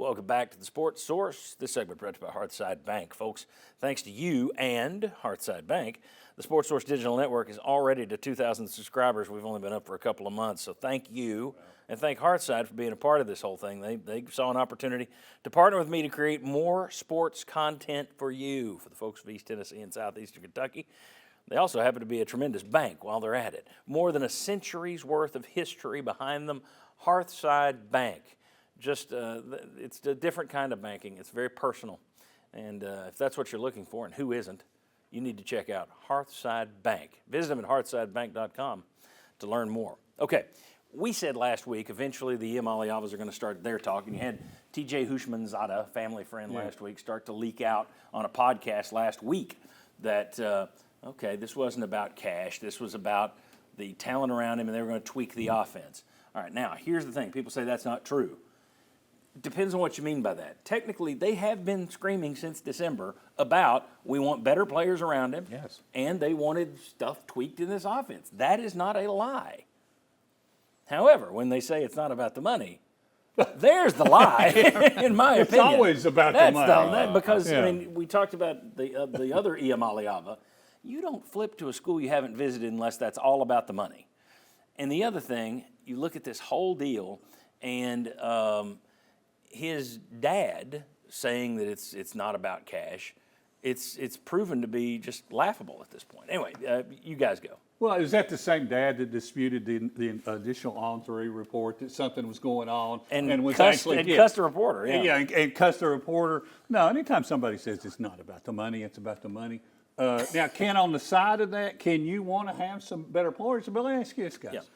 Welcome back to the Sports Source. This segment brought to you by Hearthside Bank. Folks, thanks to you and Hearthside Bank, the Sports Source Digital Network is already to 2,000 subscribers. We've only been up for a couple of months, so thank you. And thank Hearthside for being a part of this whole thing. They saw an opportunity to partner with me to create more sports content for you, for the folks of East Tennessee and Southeastern Kentucky. They also happen to be a tremendous bank while they're at it. More than a century's worth of history behind them. Hearthside Bank. Just, it's a different kind of banking. It's very personal. And if that's what you're looking for, and who isn't, you need to check out Hearthside Bank. Visit them at hearthsidebank.com to learn more. Okay, we said last week, eventually the Iamaleavas are going to start their talk. And you had TJ Hushmanzada, family friend last week, start to leak out on a podcast last week that, okay, this wasn't about cash. This was about the talent around him, and they were going to tweak the offense. All right, now, here's the thing. People say that's not true. Depends on what you mean by that. Technically, they have been screaming since December about we want better players around him, and they wanted stuff tweaked in this offense. That is not a lie. However, when they say it's not about the money, there's the lie, in my opinion. It's always about the money. Because, I mean, we talked about the other Iamaleava. You don't flip to a school you haven't visited unless that's all about the money. And the other thing, you look at this whole deal, and his dad saying that it's not about cash, it's proven to be just laughable at this point. Anyway, you guys go. Well, is that the same dad that disputed the additional on-3 report that something was going on and was cussed the reporter? And cussed the reporter. No, anytime somebody says it's not about the money, it's about the money. Now, Ken, on the side of that, can you want to have some better players? But let me ask you this, guys.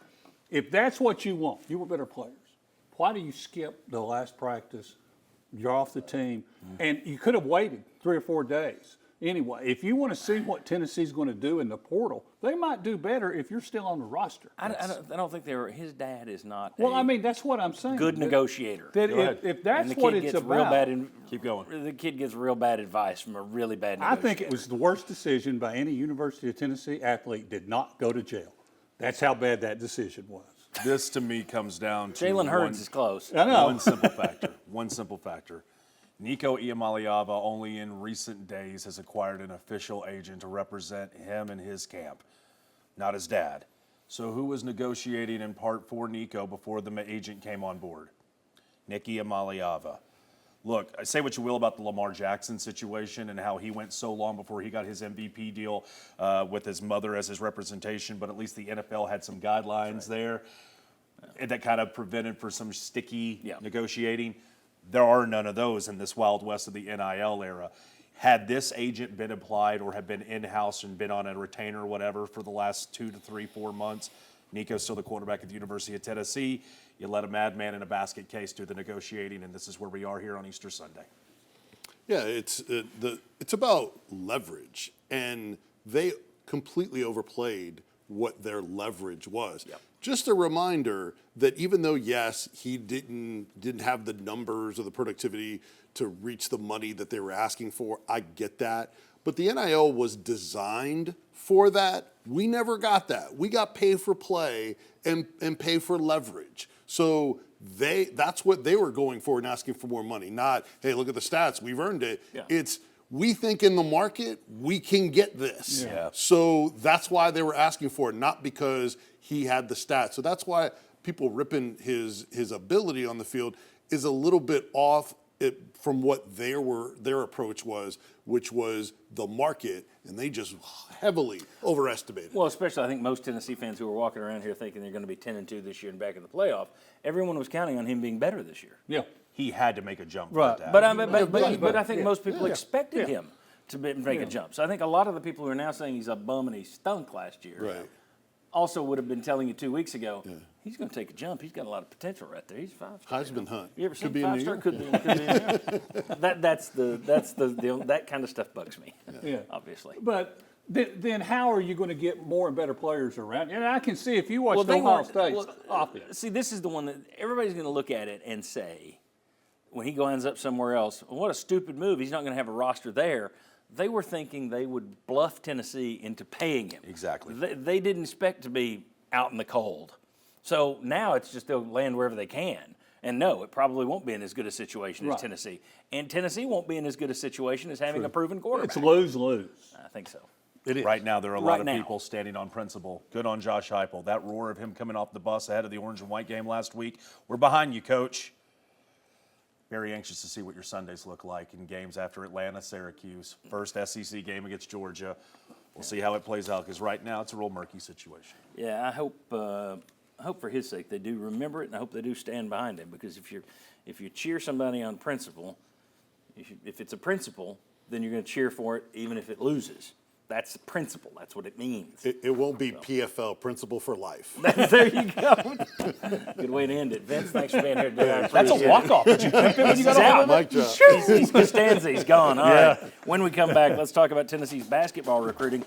If that's what you want, you want better players. Why do you skip the last practice? You're off the team, and you could have waited 3 or 4 days. Anyway, if you want to see what Tennessee's going to do in the portal, they might do better if you're still on the roster. I don't think they were. His dad is not. Well, I mean, that's what I'm saying. Good negotiator. If that's what it's about, keep going. The kid gets real bad advice from a really bad negotiator. I think it was the worst decision by any University of Tennessee athlete. Did not go to jail. That's how bad that decision was. This, to me, comes down to Jalen Hurts is close. I know. One simple factor. Nico Iamaleava only in recent days has acquired an official agent to represent him and his camp, not his dad. So who was negotiating in part for Nico before the agent came on board? Nick Iamaleava. Look, I say what you will about the Lamar Jackson situation and how he went so long before he got his MVP deal with his mother as his representation, but at least the NFL had some guidelines there that kind of prevented for some sticky negotiating. There are none of those in this Wild West of the NIL era. Had this agent been applied or had been in-house and been on a retainer or whatever for the last 2 to 3, 4 months, Nico's still the quarterback at the University of Tennessee. You let a madman in a basket case do the negotiating, and this is where we are here on Easter Sunday. Yeah, it's about leverage, and they completely overplayed what their leverage was. Yep. Just a reminder that even though, yes, he didn't have the numbers or the productivity to reach the money that they were asking for, I get that. But the NIL was designed for that. We never got that. We got pay for play and pay for leverage. So that's what they were going for and asking for more money. Not, hey, look at the stats, we've earned it. Yeah. It's, we think in the market we can get this. Yeah. So that's why they were asking for it, not because he had the stats. So that's why people ripping his ability on the field is a little bit off from what their approach was, which was the market, and they just heavily overestimated. Well, especially I think most Tennessee fans who are walking around here thinking they're going to be 10-2 this year and back in the playoff, everyone was counting on him being better this year. Yeah. He had to make a jump. Right. That. But I think most people expected him to make a jump. So I think a lot of the people who are now saying he's a bum and he stunk last year also would have been telling you 2 weeks ago, he's going to take a jump. He's got a lot of potential right there. He's 5-star. Heisman Hunt. You ever seen 5-star? Could be. That kind of stuff bugs me. Yeah. Obviously. But then how are you going to get more and better players around? And I can see if you watch Ohio State offense. See, this is the one that everybody's going to look at it and say, when he ends up somewhere else, what a stupid move. He's not going to have a roster there. They were thinking they would bluff Tennessee into paying him. Exactly. They didn't expect to be out in the cold. So now it's just they'll land wherever they can. And no, it probably won't be in as good a situation Right. as Tennessee. And Tennessee won't be in as good a situation as having a proven quarterback. It's lose-lose. I think so. It is. Right now, there are a lot Right of now. people standing on principle. Good on Josh Heupel. That roar of him coming off the bus ahead of the orange and white game last week. We're behind you, Coach. Very anxious to see what your Sundays look like in games after Atlanta, Syracuse. First SEC game against Georgia. We'll see how it plays out because right now it's a real murky situation. Yeah, I hope for his sake they do remember it, and I hope they do stand behind him, because if you cheer somebody on principle, if it's a principle, then you're going to cheer for it even if it loses. That's the principle. That's what it means. It won't be PFL, principle for life. There you go. Good way to end it. Vince, thanks for being here today. I That's a appreciate it. walk-off. Did you think that when you got He's a out. hold of it? Mic drop. He's Costanza. He's gone. All right. When we come back, let's talk about Tennessee's basketball recruiting.